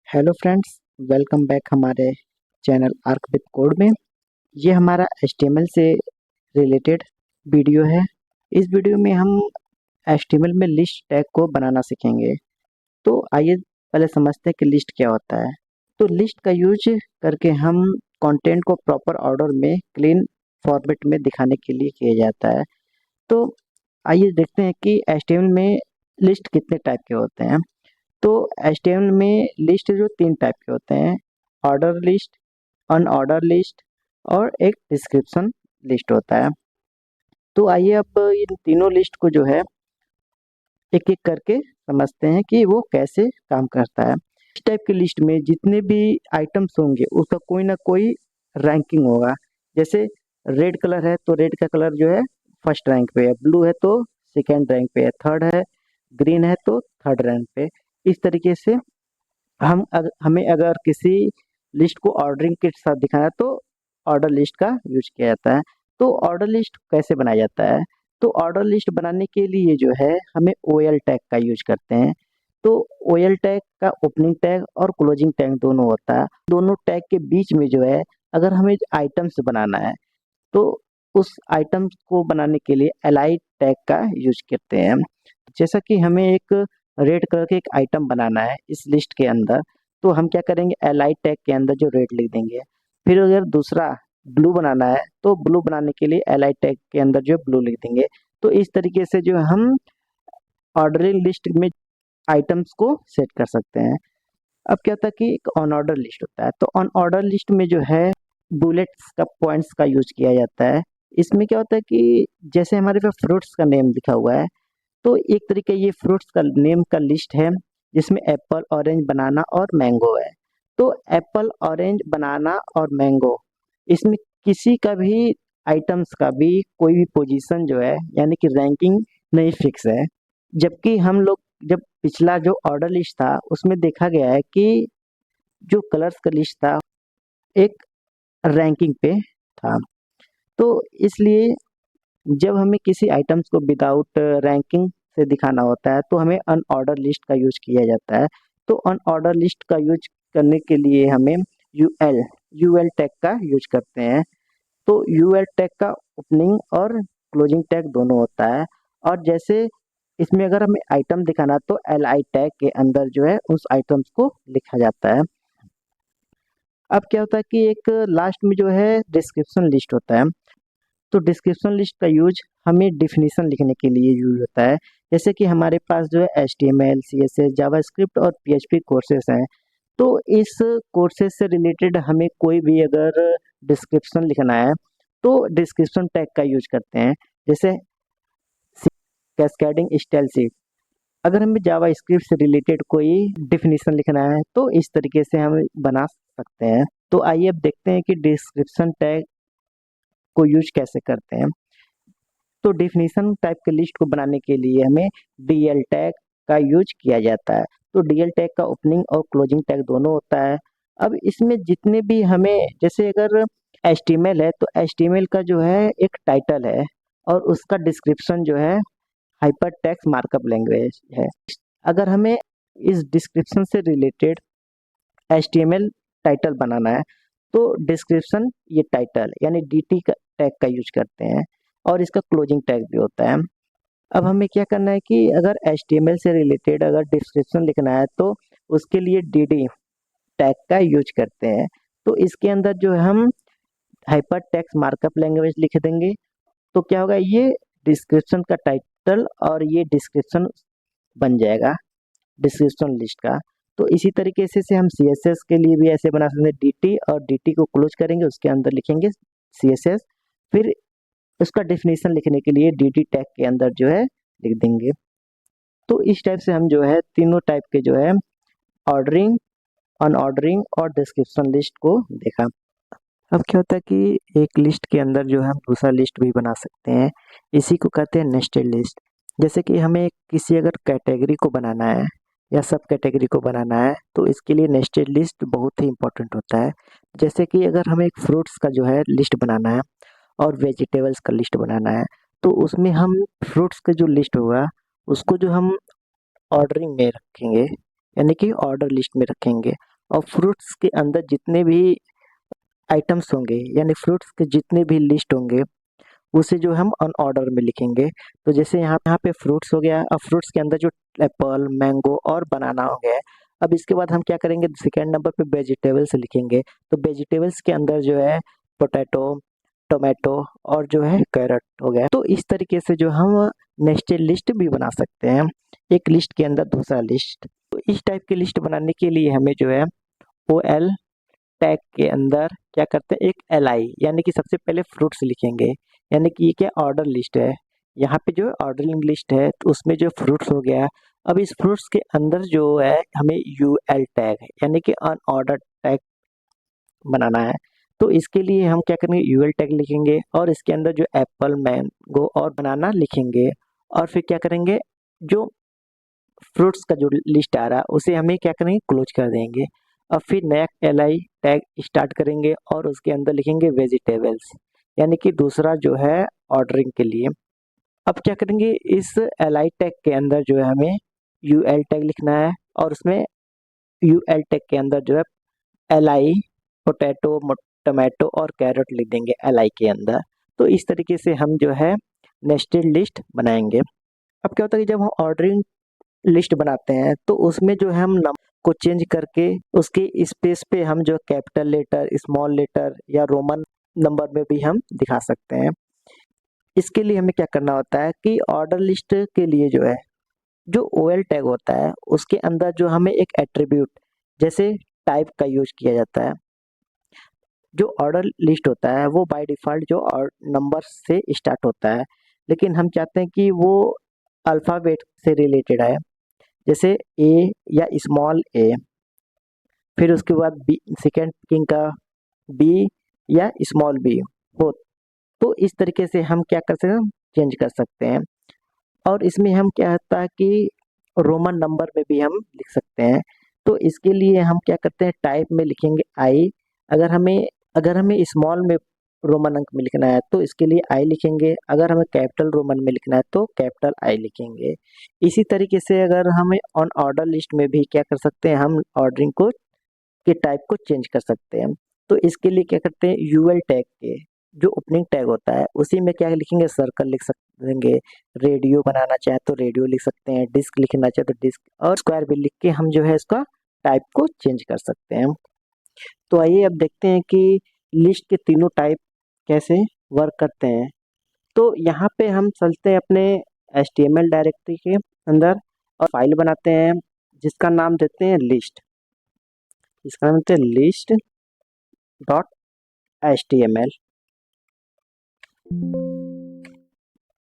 Hello friends, welcome back हमारे channel arc with code में। ये हमारा HTML से रिलेटेड वीडियो है। इस वीडियो में हम HTML में लिस्ट टैग को बनाना सीखेंगे। तो आइए पहले समझते हैं कि लिस्ट क्या होता है। तो लिस्ट का यूज करके हम कंटेंट को प्रॉपर ऑर्डर में क्लीन फॉर्मेट में दिखाने के लिए किया जाता है। तो आइए देखते हैं कि HTML में लिस्ट कितने टाइप के होते हैं। तो HTML में लिस्ट जो 3 टाइप के होते हैं, ऑर्डर लिस्ट, अनऑर्डर लिस्ट और एक डिस्क्रिप्शन लिस्ट होता है। तो आइए अब इन तीनों लिस्ट को जो है एक एक करके समझते हैं कि वो कैसे काम करता है। इस टाइप की लिस्ट में जितने भी आइटम्स होंगे उसका कोई ना कोई रैंकिंग होगा। जैसे रेड कलर है तो रेड का कलर जो है फर्स्ट रैंक पे है, ब्लू है तो सेकेंड रैंक पे है, थर्ड है, ग्रीन है तो थर्ड रैंक पे। इस तरीके से हमें अगर किसी लिस्ट को ऑर्डरिंग के साथ दिखाना है तो ऑर्डर लिस्ट का यूज किया जाता है। तो ऑर्डर लिस्ट कैसे बनाया जाता है? तो ऑर्डर लिस्ट बनाने के लिए जो है हमें OL टैग का यूज करते हैं। तो OL टैग का ओपनिंग टैग और क्लोजिंग टैग दोनों होता है। दोनों टैग के बीच में जो है अगर हमें आइटम्स बनाना है तो उस आइटम को बनाने के लिए एलाइड टैग का यूज करते हैं। जैसा कि हमें एक रेड कलर का एक आइटम बनाना है इस लिस्ट के अंदर, तो हम क्या करेंगे, एलाइड टैग के अंदर जो रेड लिख देंगे। फिर अगर दूसरा ब्लू बनाना है तो ब्लू बनाने के लिए एलाइड टैग के अंदर जो ब्लू लिख देंगे। तो इस तरीके से जो हम ऑर्डरिंग लिस्ट में आइटम्स को सेट कर सकते हैं। अब क्या होता है कि एक अनऑर्डर लिस्ट होता है। तो अनऑर्डर लिस्ट में जो है बुलेट्स का पॉइंट्स का यूज किया जाता है। इसमें क्या होता है कि जैसे हमारे पास फ्रूट्स का नेम लिखा हुआ है, तो एक तरीके ये फ्रूट्स का नेम का लिस्ट है जिसमें एप्पल, ऑरेंज, बनाना और मैंगो है। तो एप्पल, ऑरेंज, बनाना और मैंगो, इसमें किसी का भी आइटम्स का भी कोई भी पोजीशन जो है यानी कि रैंकिंग नहीं फिक्स है। जबकि हम लोग जब पिछला जो ऑर्डर लिस्ट था उसमें देखा गया है कि जो कलर्स का लिस्ट था एक रैंकिंग पे था। तो इसलिए जब हमें किसी आइटम्स को विदाउट रैंकिंग से दिखाना होता है तो हमें अनऑर्डर लिस्ट का यूज किया जाता है। तो अनऑर्डर लिस्ट का यूज करने के लिए हमें यूएल यूएल टैग का यूज करते हैं। तो यूएल टैग का ओपनिंग और क्लोजिंग टैग दोनों होता है। और जैसे इसमें अगर हमें आइटम दिखाना है तो एल आई टैग के अंदर जो है उस आइटम्स को लिखा जाता है। अब क्या होता है कि एक लास्ट में जो है डिस्क्रिप्शन लिस्ट होता है। तो डिस्क्रिप्शन लिस्ट का यूज हमें डिफिनीशन लिखने के लिए यूज होता है। जैसे कि हमारे पास जो है HTML, CSS, जावास्क्रिप्ट और PHP कोर्सेस हैं। तो इस कोर्सेज से रिलेटेड हमें कोई भी अगर डिस्क्रिप्शन लिखना है तो डिस्क्रिप्शन टैग का यूज करते हैं। जैसे कैस्केडिंग स्टाइल शीट, अगर हमें जावा स्क्रिप्ट से रिलेटेड कोई डिफिनीशन लिखना है तो इस तरीके से हम बना सकते हैं। तो आइए अब देखते हैं कि डिस्क्रिप्शन टैग को यूज कैसे करते हैं। तो डिफिनीशन टाइप के लिस्ट को बनाने के लिए हमें DL टैग का यूज किया जाता है। तो DL टैग का ओपनिंग और क्लोजिंग टैग दोनों होता है। अब इसमें जितने भी हमें, जैसे अगर HTML है तो HTML का जो है एक टाइटल है और उसका डिस्क्रिप्शन जो है हाइपर टेक्स्ट मार्कअप लैंग्वेज है। अगर हमें इस डिस्क्रिप्शन से रिलेटेड HTML टाइटल बनाना है तो डिस्क्रिप्शन ये टाइटल यानी DT का टैग का यूज करते हैं और इसका क्लोजिंग टैग भी होता है। अब हमें क्या करना है कि अगर HTML से रिलेटेड अगर डिस्क्रिप्शन लिखना है तो उसके लिए DD टैग का यूज करते हैं। तो इसके अंदर जो है हम हाइपर टेक्स्ट मार्कअप लैंग्वेज लिख देंगे। तो क्या होगा, ये डिस्क्रिप्शन का टाइटल और ये डिस्क्रिप्शन बन जाएगा डिस्क्रिप्शन लिस्ट का। तो इसी तरीके से हम CSS के लिए भी ऐसे बना सकते हैं, DT और DT को क्लोज करेंगे, उसके अंदर लिखेंगे CSS, फिर उसका डेफिनेशन लिखने के लिए DT टैग के अंदर जो है लिख देंगे। तो इस टाइप से हम जो है तीनों टाइप के जो है ऑर्डरिंग, अनऑर्डरिंग और डिस्क्रिप्शन लिस्ट को देखा। अब क्या होता है कि एक लिस्ट के अंदर जो है हम दूसरा लिस्ट भी बना सकते हैं। इसी को कहते हैं नेस्टेड लिस्ट। जैसे कि हमें किसी अगर कैटेगरी को बनाना है या सब कैटेगरी को बनाना है तो इसके लिए नेस्टेड लिस्ट बहुत ही इंपॉर्टेंट होता है। जैसे कि अगर हमें एक फ्रूट्स का जो है लिस्ट बनाना है और वेजिटेबल्स का लिस्ट बनाना है तो उसमें हम फ्रूट्स का जो लिस्ट होगा उसको जो हम ऑर्डरिंग में रखेंगे यानी कि ऑर्डर लिस्ट में रखेंगे। और फ्रूट्स के अंदर जितने भी आइटम्स होंगे यानी फ्रूट्स के जितने भी लिस्ट होंगे उसे जो हम ऑन ऑर्डर में लिखेंगे। तो जैसे यहाँ यहाँ पे फ्रूट्स हो गया, अब फ्रूट्स के अंदर जो एप्पल, मैंगो और बनाना हो गया। अब इसके बाद हम क्या करेंगे, सेकेंड नंबर पे वेजिटेबल्स लिखेंगे। तो वेजिटेबल्स के अंदर जो है पोटैटो, टोमेटो और जो है कैरेट हो गया। तो इस तरीके से जो हम नेस्टेड लिस्ट भी बना सकते हैं, एक लिस्ट के अंदर दूसरा लिस्ट। तो इस टाइप की लिस्ट बनाने के लिए हमें जो है ओ एल टैग के अंदर क्या करते हैं, एक एल आई यानी कि सबसे पहले फ्रूट्स लिखेंगे, यानी कि ये क्या ऑर्डर लिस्ट है। यहाँ पे जो ऑर्डरिंग लिस्ट है तो उसमें जो फ्रूट्स हो गया। अब इस फ्रूट्स के अंदर जो है हमें यू एल टैग यानी कि अनऑर्डर टैग बनाना है। तो इसके लिए हम क्या करेंगे, यू एल टैग लिखेंगे और इसके अंदर जो एप्पल, मैंगो और बनाना लिखेंगे। और फिर क्या करेंगे, जो फ्रूट्स का जो लिस्ट आ रहा है उसे हमें क्या करेंगे, क्लोज कर देंगे। अब फिर नया एल आई टैग स्टार्ट करेंगे और उसके अंदर लिखेंगे वेजिटेबल्स यानी कि दूसरा जो है ऑर्डरिंग के लिए। अब क्या करेंगे, इस एल आई टैग के अंदर जो है हमें यू एल टैग लिखना है और उसमें यू एल टैग के अंदर जो है एल आई पोटैटो, टमाटो और कैरेट लिख देंगे एल आई के अंदर। तो इस तरीके से हम जो है नेस्टेड लिस्ट बनाएंगे। अब क्या होता है कि जब हम ऑर्डरिंग लिस्ट बनाते हैं तो उसमें जो है हम नंबर को चेंज करके उसके स्पेस पे हम जो कैपिटल लेटर, स्मॉल लेटर या रोमन नंबर में भी हम दिखा सकते हैं। इसके लिए हमें क्या करना होता है कि ऑर्डर लिस्ट के लिए जो है जो ओ एल टैग होता है उसके अंदर जो हमें एक एट्रीब्यूट जैसे टाइप का यूज किया जाता है। जो ऑर्डर लिस्ट होता है वो बाय डिफॉल्ट जो नंबर से स्टार्ट होता है, लेकिन हम चाहते हैं कि वो अल्फ़ाबेट से रिलेटेड है, जैसे ए या स्मॉल ए, फिर उसके बाद बी सेकेंड किंग का बी या स्मॉल बी हो। तो इस तरीके से हम क्या कर सकते हैं, चेंज कर सकते हैं। और इसमें हम क्या होता है कि रोमन नंबर में भी हम लिख सकते हैं। तो इसके लिए हम क्या करते हैं, टाइप में लिखेंगे आई। अगर हमें अगर हमें स्मॉल में रोमन अंक में लिखना है तो इसके लिए आई लिखेंगे, अगर हमें कैपिटल रोमन में लिखना है तो कैपिटल आई लिखेंगे। इसी तरीके से अगर हमें ऑन ऑर्डर लिस्ट में भी क्या कर सकते हैं, हम ऑर्डरिंग को के टाइप को चेंज कर सकते हैं। तो इसके लिए क्या करते हैं, यूएल टैग के जो ओपनिंग टैग होता है उसी में क्या लिखेंगे, सर्कल लिख देंगे। रेडियो बनाना चाहे तो रेडियो लिख सकते हैं, डिस्क लिखना चाहे तो डिस्क, और स्क्वायर भी लिख के हम जो है इसका टाइप को चेंज कर सकते हैं। तो आइए अब देखते हैं कि लिस्ट के तीनों टाइप कैसे वर्क करते हैं। तो यहाँ पे हम चलते हैं अपने HTML डायरेक्टरी के अंदर और फाइल बनाते हैं जिसका नाम देते हैं लिस्ट। इसका नाम देते हैं लिस्ट डॉट HTML।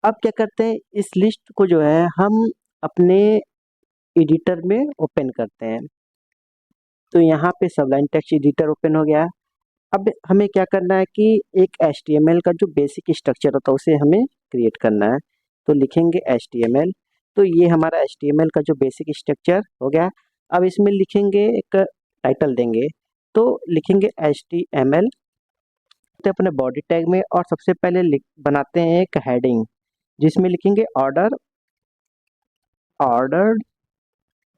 अब क्या करते हैं, इस लिस्ट को जो है हम अपने एडिटर में ओपन करते हैं। तो यहाँ पे सबलाइन टेक्स्ट एडिटर ओपन हो गया। अब हमें क्या करना है कि एक HTML का जो बेसिक स्ट्रक्चर होता है उसे हमें क्रिएट करना है। तो लिखेंगे HTML। तो ये हमारा HTML का जो बेसिक स्ट्रक्चर हो गया। अब इसमें लिखेंगे, एक टाइटल देंगे। तो लिखेंगे HTML तो अपने बॉडी टैग में, और सबसे पहले बनाते हैं एक हेडिंग जिसमें लिखेंगे ऑर्डर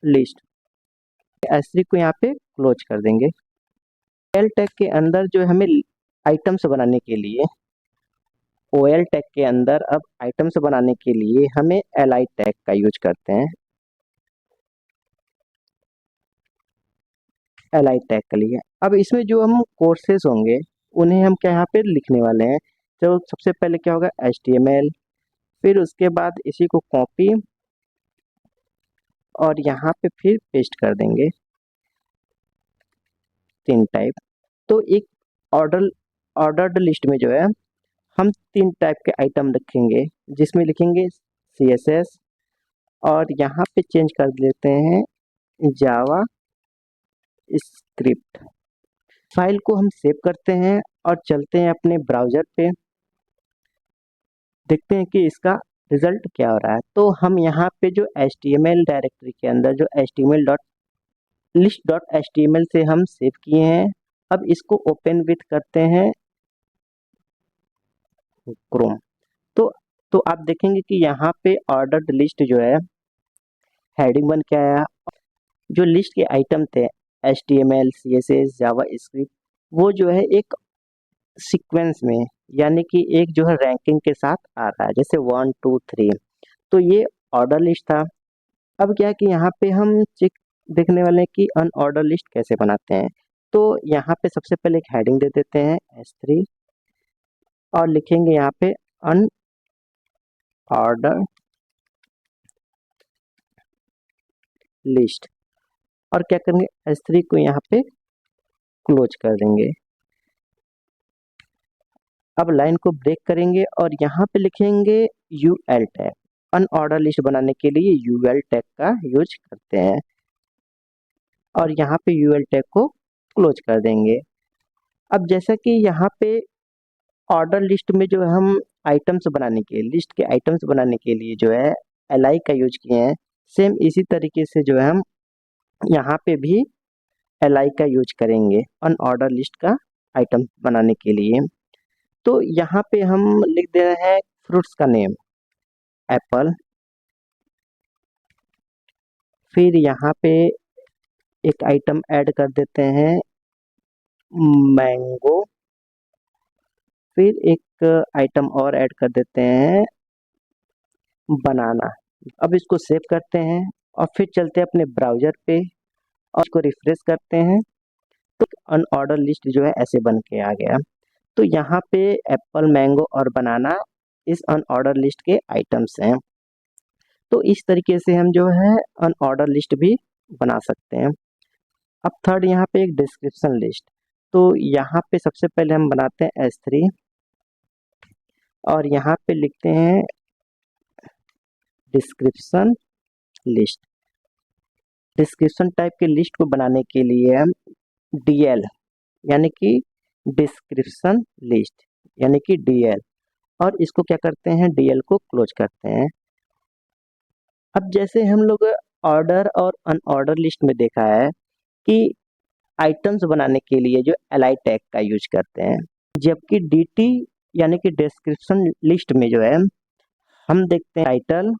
लिस्ट। एस3 को यहाँ पे क्लोज कर देंगे। एल टैग के अंदर जो हमें आइटम्स बनाने के लिए, ओ एल टैग के अंदर अब आइटम्स बनाने के लिए हमें एल आई टैग का यूज करते हैं। एल आई टैग के लिए अब इसमें जो हम कोर्सेज होंगे उन्हें हम क्या यहाँ पे लिखने वाले हैं। तो सबसे पहले क्या होगा, HTML, फिर उसके बाद इसी को कॉपी और यहाँ पे फिर पेस्ट कर देंगे, 3 टाइप। तो एक ऑर्डर्ड लिस्ट में जो है हम 3 टाइप के आइटम रखेंगे जिसमें लिखेंगे CSS और यहाँ पे चेंज कर देते हैं जावा स्क्रिप्ट। फाइल को हम सेव करते हैं और चलते हैं अपने ब्राउज़र पे, देखते हैं कि इसका रिजल्ट क्या हो रहा है। तो हम यहाँ पे जो HTML डायरेक्टरी के अंदर जो list.html से हम सेव किए हैं, अब इसको ओपन विथ करते हैं क्रोम। तो आप देखेंगे कि यहाँ पे ऑर्डर्ड लिस्ट जो है हेडिंग बन के आया। जो लिस्ट के आइटम थे HTML, CSS, जावा स्क्रिप्ट वो जो है एक सीक्वेंस में यानी कि एक जो है रैंकिंग के साथ आ रहा है, जैसे 1 2 3। तो ये ऑर्डर लिस्ट था। अब क्या है कि यहाँ पे हम चेक देखने वाले हैं कि अनऑर्डर लिस्ट कैसे बनाते हैं। तो यहाँ पे सबसे पहले एक हेडिंग दे देते हैं S3 और लिखेंगे यहाँ पे अनऑर्डर लिस्ट और क्या करेंगे S3 को यहाँ पे क्लोज कर देंगे। अब लाइन को ब्रेक करेंगे और यहाँ पे लिखेंगे UL टैग। अनऑर्डर लिस्ट बनाने के लिए UL टैग का यूज करते हैं और यहाँ पे UL टैग को क्लोज कर देंगे। अब जैसा कि यहाँ पे ऑर्डर लिस्ट में जो हम आइटम्स बनाने के लिस्ट के आइटम्स बनाने के लिए जो है li का यूज किए हैं, सेम इसी तरीके से जो है हम यहाँ पे भी li का यूज करेंगे अनऑर्डर लिस्ट का आइटम बनाने के लिए। तो यहाँ पे हम लिख दे रहे हैं फ्रूट्स का नेम एप्पल, फिर यहाँ पे एक आइटम ऐड कर देते हैं मैंगो, फिर एक आइटम और ऐड कर देते हैं बनाना। अब इसको सेव करते हैं और फिर चलते हैं अपने ब्राउजर पे और इसको रिफ्रेश करते हैं तो अनऑर्डर लिस्ट जो है ऐसे बन के आ गया। तो यहाँ पे एप्पल, मैंगो और बनाना इस अनऑर्डर लिस्ट के आइटम्स हैं। तो इस तरीके से हम जो है अनऑर्डर लिस्ट भी बना सकते हैं। अब थर्ड यहाँ पे एक डिस्क्रिप्शन लिस्ट। तो यहाँ पे सबसे पहले हम बनाते हैं S3 और यहाँ पे लिखते हैं डिस्क्रिप्शन लिस्ट। डिस्क्रिप्शन टाइप के लिस्ट को बनाने के लिए हम DL यानी कि डिस्क्रिप्शन लिस्ट यानी कि DL और इसको क्या करते हैं DL को क्लोज करते हैं। अब जैसे हम लोग ऑर्डर और अनऑर्डर लिस्ट में देखा है कि आइटम्स बनाने के लिए जो li टैग का यूज करते हैं, जबकि DT यानी कि डिस्क्रिप्शन लिस्ट में जो है हम देखते हैं टाइटल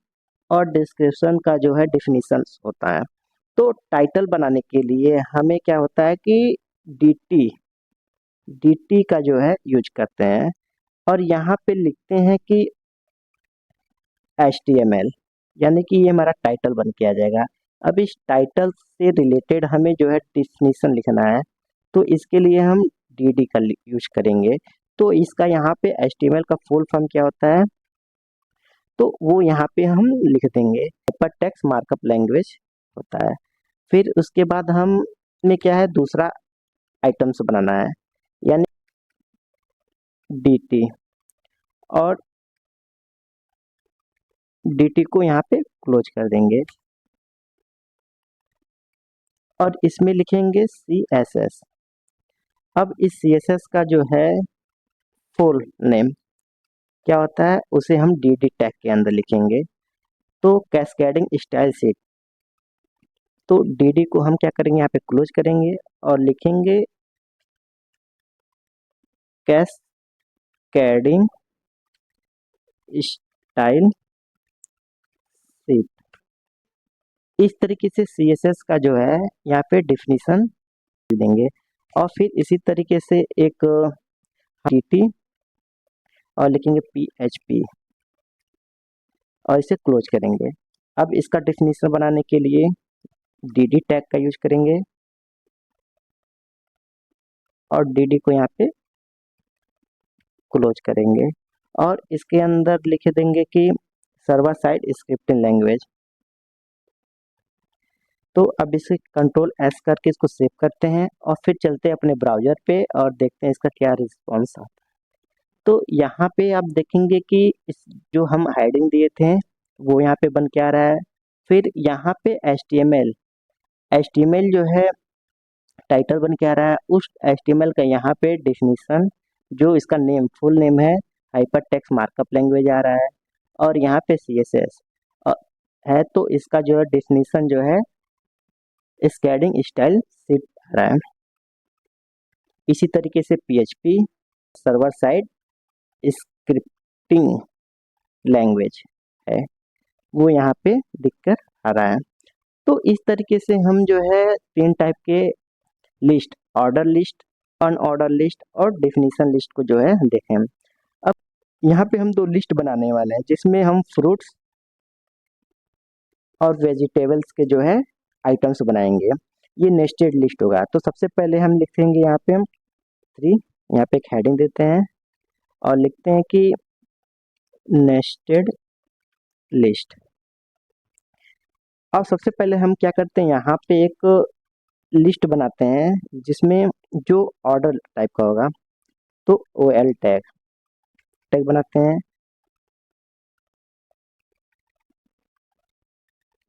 और डिस्क्रिप्शन का जो है डिफिनीशन होता है। तो टाइटल बनाने के लिए हमें क्या होता है कि DT का जो है यूज करते हैं और यहाँ पे लिखते हैं कि HTML यानी कि ये हमारा टाइटल बन के आ जाएगा। अब इस टाइटल से रिलेटेड हमें जो है डिफिनीशन लिखना है तो इसके लिए हम DD का यूज करेंगे। तो इसका यहाँ पे HTML का फुल फॉर्म क्या होता है तो वो यहाँ पे हम लिख देंगे हाइपरटेक्स्ट मार्कअप लैंग्वेज होता है। फिर उसके बाद हमें क्या है दूसरा आइटम्स बनाना है यानी DT और DT को यहाँ पे क्लोज कर देंगे और इसमें लिखेंगे CSS। अब इस CSS का जो है फुल नेम क्या होता है उसे हम DD टैग के अंदर लिखेंगे। तो कैस्केडिंग स्टाइल शीट, तो DD को हम क्या करेंगे यहाँ पे क्लोज करेंगे और लिखेंगे कैस्केडिंग स्टाइल शीट। इस तरीके से CSS का जो है यहाँ पे डिफिनीशन देंगे और फिर इसी तरीके से एक GT और लिखेंगे PHP और इसे क्लोज करेंगे। अब इसका डिफिनीशन बनाने के लिए DD टैग का यूज करेंगे और DD को यहाँ पे क्लोज करेंगे और इसके अंदर लिख देंगे कि सर्वर साइड स्क्रिप्टिंग लैंग्वेज। तो अब इसे कंट्रोल S करके इसको सेव करते हैं और फिर चलते हैं अपने ब्राउजर पे और देखते हैं इसका क्या रिस्पॉन्स आता है। तो यहाँ पे आप देखेंगे कि इस जो हम हेडिंग दिए थे वो यहाँ पे बन के आ रहा है। फिर यहाँ पे HTML जो है टाइटल बन के आ रहा है। उस HTML का यहाँ पे डिफिनीशन जो इसका नेम फुल नेम है हाइपरटेक्स्ट मार्कअप लैंग्वेज आ रहा है और यहाँ पे CSS है तो इसका जो है डिफिनीशन जो है स्कैडिंग स्टाइल शीट आ रहा है। इसी तरीके से PHP server side scripting language है वो यहाँ पे दिखकर आ रहा है। तो इस तरीके से हम जो है 3 टाइप के list, order list, unordered list और डेफिनेशन लिस्ट को जो है देखें। अब यहाँ पे हम दो लिस्ट बनाने वाले हैं जिसमें हम फ्रूट्स और वेजिटेबल्स के जो है आइटम्स बनाएंगे। ये नेस्टेड लिस्ट होगा। तो सबसे पहले हम लिखेंगे यहाँ पे हम 3, यहाँ पे एक हेडिंग देते हैं और लिखते हैं कि नेस्टेड लिस्ट। अब सबसे पहले हम क्या करते हैं, यहाँ पे एक लिस्ट बनाते हैं जिसमें जो ऑर्डर टाइप का होगा तो OL टैग बनाते हैं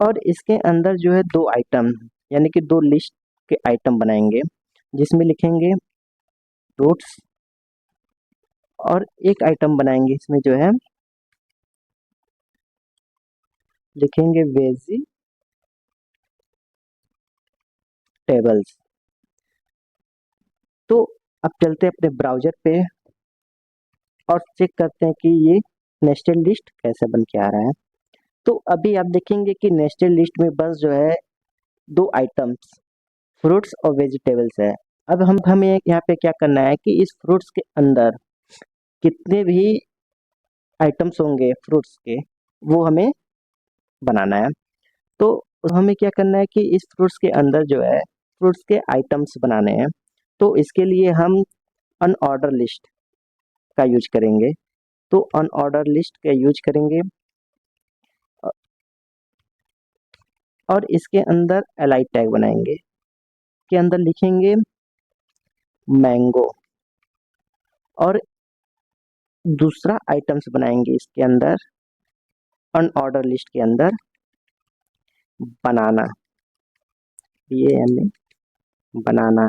और इसके अंदर जो है दो आइटम यानी कि दो लिस्ट के आइटम बनाएंगे जिसमें लिखेंगे फ्रूट्स और एक आइटम बनाएंगे इसमें जो है लिखेंगे वेजिटेबल्स। तो अब चलते हैं अपने ब्राउजर पे और चेक करते हैं कि ये नेस्टेड लिस्ट कैसे बन के आ रहा है। तो अभी आप देखेंगे कि नेस्टेड लिस्ट में बस जो है दो आइटम्स फ्रूट्स और वेजिटेबल्स है। अब हमें यहाँ पे क्या करना है कि इस फ्रूट्स के अंदर कितने भी आइटम्स होंगे फ्रूट्स के वो हमें बनाना है। तो हमें क्या करना है कि इस फ्रूट्स के अंदर जो है फ्रूट्स के आइटम्स बनाने हैं। तो इसके लिए हम अनऑर्डर लिस्ट का यूज करेंगे। तो अनऑर्डर लिस्ट का यूज करेंगे और इसके अंदर एलाइ टैग बनाएंगे। के अंदर लिखेंगे मैंगो और दूसरा आइटम्स बनाएंगे इसके अंदर अनऑर्डर लिस्ट के अंदर बनाना, बनाना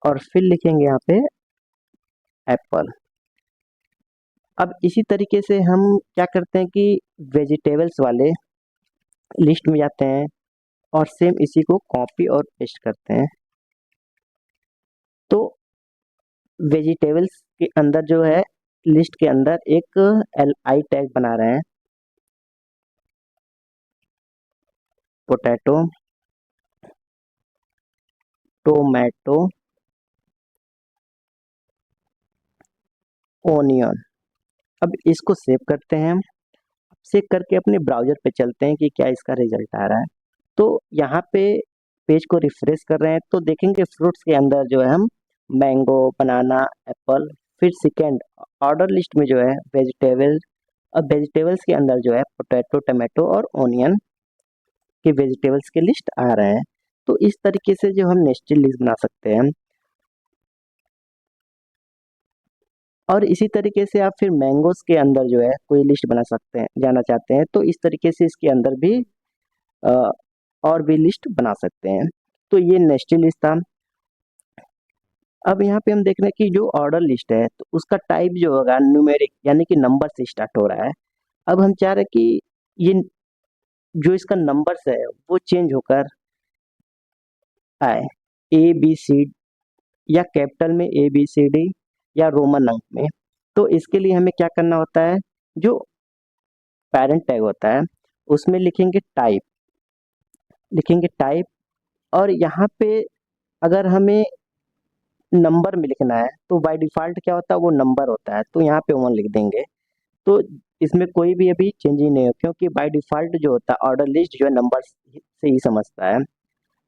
और फिर लिखेंगे यहाँ पे एप्पल। अब इसी तरीके से हम क्या करते हैं कि वेजिटेबल्स वाले लिस्ट में जाते हैं और सेम इसी को कॉपी और पेस्ट करते हैं। तो वेजिटेबल्स के अंदर जो है लिस्ट के अंदर एक LI टैग बना रहे हैं, पोटैटो, टोमेटो, ओनियन। अब इसको सेव करते हैं। सेव करके अपने ब्राउजर पे चलते हैं कि क्या इसका रिजल्ट आ रहा है। तो यहाँ पे पेज को रिफ्रेश कर रहे हैं तो देखेंगे फ्रूट्स के अंदर जो है हम मैंगो, बनाना, एप्पल, फिर सेकेंड ऑर्डर लिस्ट में जो है वेजिटेबल। अब वेजिटेबल्स के अंदर जो है पोटैटो, टमाटो और ओनियन के वेजिटेबल्स के लिस्ट आ रहे हैं। तो इस तरीके से जो हम नेस्टेड लिस्ट बना सकते हैं। और इसी तरीके से आप फिर मैंगोज के अंदर जो है कोई लिस्ट बना सकते हैं, जाना चाहते हैं तो इस तरीके से इसके अंदर भी अ, और भी लिस्ट बना सकते हैं। तो ये नेस्टेड लिस्ट था। अब यहाँ पे हम देख रहे हैं कि जो ऑर्डर लिस्ट है तो उसका टाइप जो होगा न्यूमेरिक यानी कि नंबर से स्टार्ट हो रहा है। अब हम चाह रहे हैं कि ये जो इसका नंबर्स है वो चेंज होकर आए ABC या कैपिटल में ABCD या रोमन अंक में। तो इसके लिए हमें क्या करना होता है, जो पेरेंट टैग होता है उसमें लिखेंगे टाइप और यहाँ पे अगर हमें नंबर में लिखना है तो बाय डिफॉल्ट क्या होता है वो नंबर होता है तो यहाँ पे 1 लिख देंगे। तो इसमें कोई भी अभी चेंज ही नहीं हो क्योंकि बाय डिफॉल्ट जो होता है ऑर्डर लिस्ट जो है नंबर से ही समझता है।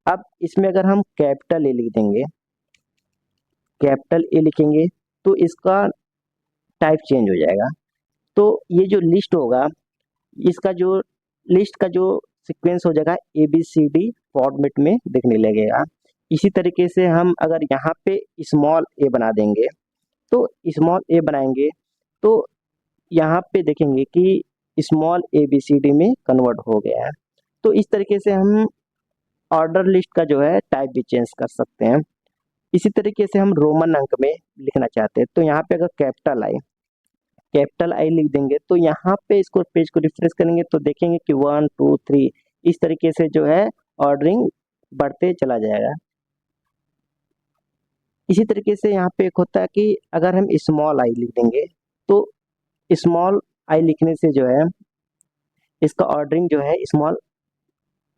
अब इसमें अगर हम कैपिटल ए लिख देंगे, कैपिटल ए लिखेंगे तो इसका टाइप चेंज हो जाएगा। तो ये जो लिस्ट होगा इसका जो लिस्ट का जो सीक्वेंस हो जाएगा ABCD फॉर्मेट में दिखने लगेगा। इसी तरीके से हम अगर यहाँ पे स्मॉल ए बना देंगे तो स्मॉल ए बनाएंगे तो यहाँ पे देखेंगे कि स्मॉल ABCD में कन्वर्ट हो गया है। तो इस तरीके से हम ऑर्डर लिस्ट का जो है टाइप भी चेंज कर सकते हैं। इसी तरीके से हम रोमन अंक में लिखना चाहते हैं तो यहाँ पे अगर कैपिटल आई लिख देंगे तो यहाँ पे इसको पेज को रिफ्रेश करेंगे तो देखेंगे कि 1 2 3 इस तरीके से जो है ऑर्डरिंग बढ़ते चला जाएगा। इसी तरीके से यहाँ पे एक होता है कि अगर हम स्मॉल आई लिख देंगे तो स्मॉल आई लिखने से जो है इसका ऑर्डरिंग जो है स्मॉल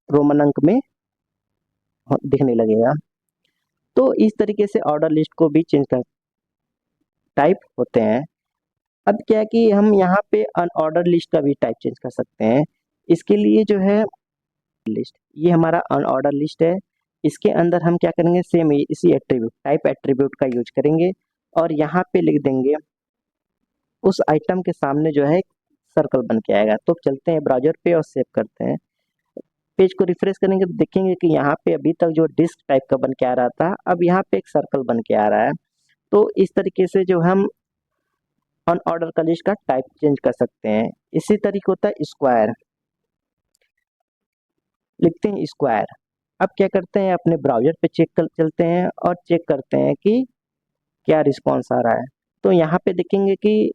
रोमन अंक में दिखने लगेगा। तो इस तरीके से ऑर्डर लिस्ट को भी चेंज कर टाइप होते हैं। अब क्या है कि हम यहाँ पे अनऑर्डर लिस्ट का भी टाइप चेंज कर सकते हैं। इसके लिए जो है लिस्ट, ये हमारा अनऑर्डर लिस्ट है। इसके अंदर हम क्या करेंगे, सेम इसी एट्रीब्यूट टाइप एट्रीब्यूट का यूज करेंगे और यहाँ पे लिख देंगे उस आइटम के सामने जो है सर्कल बन के आएगा। तो चलते हैं ब्राउजर पे और सेव करते हैं। पेज को रिफ्रेश करेंगे तो देखेंगे कि यहाँ पे अभी तक जो डिस्क टाइप का बन के आ रहा था, अब यहाँ पे एक सर्कल बन के आ रहा है। तो इस तरीके से जो हम अनऑर्डर का लिस्ट का टाइप चेंज कर सकते हैं। इसी तरीके होता है स्क्वायर, लिखते हैं स्क्वायर। अब क्या करते हैं, अपने ब्राउजर पे चलते हैं और चेक करते हैं कि क्या रिस्पॉन्स आ रहा है। तो यहाँ पे देखेंगे कि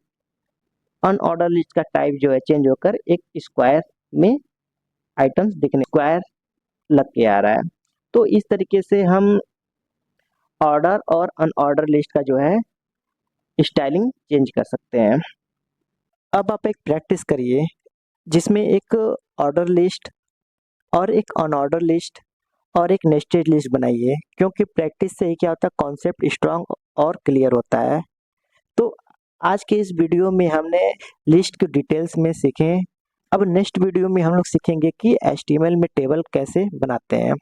अनऑर्डर लिस्ट का टाइप जो है चेंज होकर एक स्क्वायर में आइटम्स दिखने स्क्वायर लग के आ रहा है। तो इस तरीके से हम ऑर्डर और अनऑर्डर लिस्ट का जो है स्टाइलिंग चेंज कर सकते हैं। अब आप एक प्रैक्टिस करिए जिसमें एक ऑर्डर लिस्ट और एक अनऑर्डर लिस्ट और एक नेस्टेड लिस्ट बनाइए, क्योंकि प्रैक्टिस से ही क्या होता है, कॉन्सेप्ट स्ट्रांग और क्लियर होता है। तो आज के इस वीडियो में हमने लिस्ट की डिटेल्स में सीखे। अब नेक्स्ट वीडियो में हम लोग सीखेंगे कि HTML में टेबल कैसे बनाते हैं।